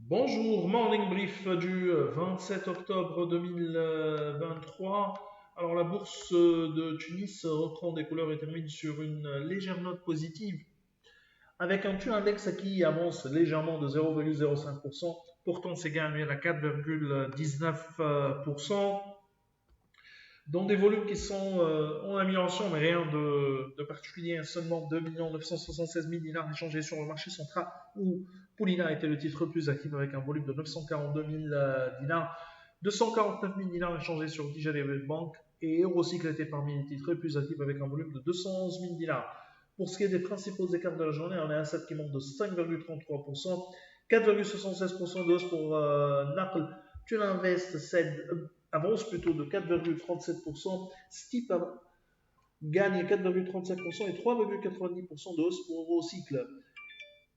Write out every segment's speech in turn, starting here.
Bonjour, morning brief du 27 octobre 2023. Alors la bourse de Tunis reprend des couleurs et termine sur une légère note positive avec un taux index qui avance légèrement de 0,05%, portant ses gains annuels à 4,19%, dans des volumes qui sont en amélioration, mais rien de particulier. Seulement 2 976 000 dinars échangés sur le marché central, où Poulina était le titre le plus actif avec un volume de 942 000 dinars. 249 000 dinars échangés sur Dijal Bank, et Eurocycle était parmi les titres les plus actifs avec un volume de 211 000 dinars. Pour ce qui est des principaux écarts de la journée, on a un SAT qui monte de 5,33%, 4,76% de hausse pour Naples. Tuninvest avance plutôt de 4,37%, Steep gagne 4,35% et 3,90% de hausse pour Eurocycle.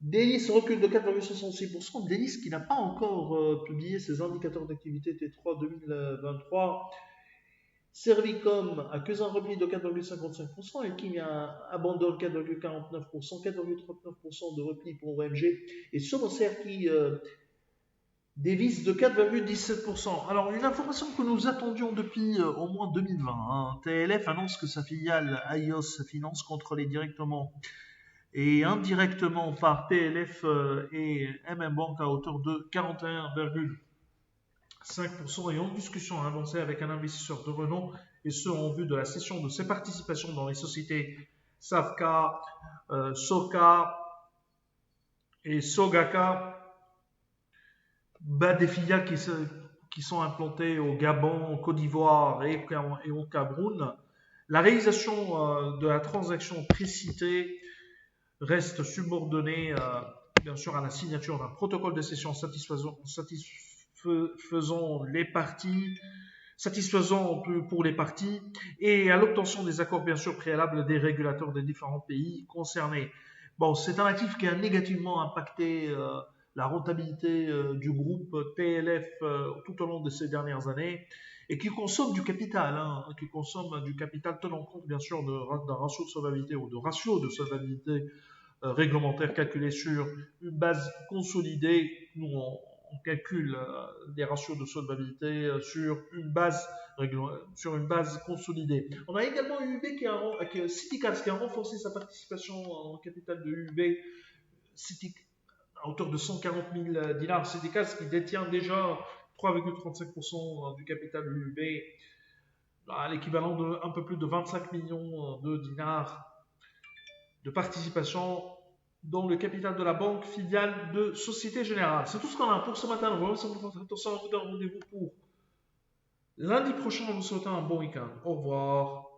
Delis recule de 4,66%, Delis qui n'a pas encore publié ses indicateurs d'activité T3 2023. Servicom accuse un repli de 4,55% et qui abandonne 4,49%, 4,39% de repli pour OMG, et Somoser qui dévisse de 4,17%. Alors, une information que nous attendions depuis au moins 2020. TLF annonce que sa filiale IOS Finance contrôlée directement et indirectement par PLF et MM Bank à hauteur de 41,5% et en discussion avancée avec un investisseur de renom, et ce en vue de la cession de ses participations dans les sociétés Savka, Soka et Sogaka, des filiales qui sont implantées au Gabon, au Côte d'Ivoire et au Cameroun. La réalisation de la transaction précitée reste subordonnée bien sûr à la signature d'un protocole de cession satisfaisant pour les parties, et à l'obtention des accords bien sûr préalables des régulateurs des différents pays concernés. Bon, c'est un actif qui a négativement impacté la rentabilité du groupe TLF tout au long de ces dernières années, et qui consomme du capital, tenant compte bien sûr d'un ratio de solvabilité ou de ratio de solvabilité réglementaire calculé sur une base consolidée. Nous, on calcule des ratios de solvabilité sur une base consolidée. On a également UUB Citicals qui a renforcé sa participation en capital de UUB à hauteur de 140 000 dinars. Citicals qui détient déjà 3,35% du capital de UUB, à l'équivalent de un peu plus de 25 millions de dinars de participation dans le capital de la banque filiale de Société Générale. C'est tout ce qu'on a pour ce matin. On va vous donner rendez-vous pour lundi prochain. En vous souhaitant un bon week-end. Au revoir.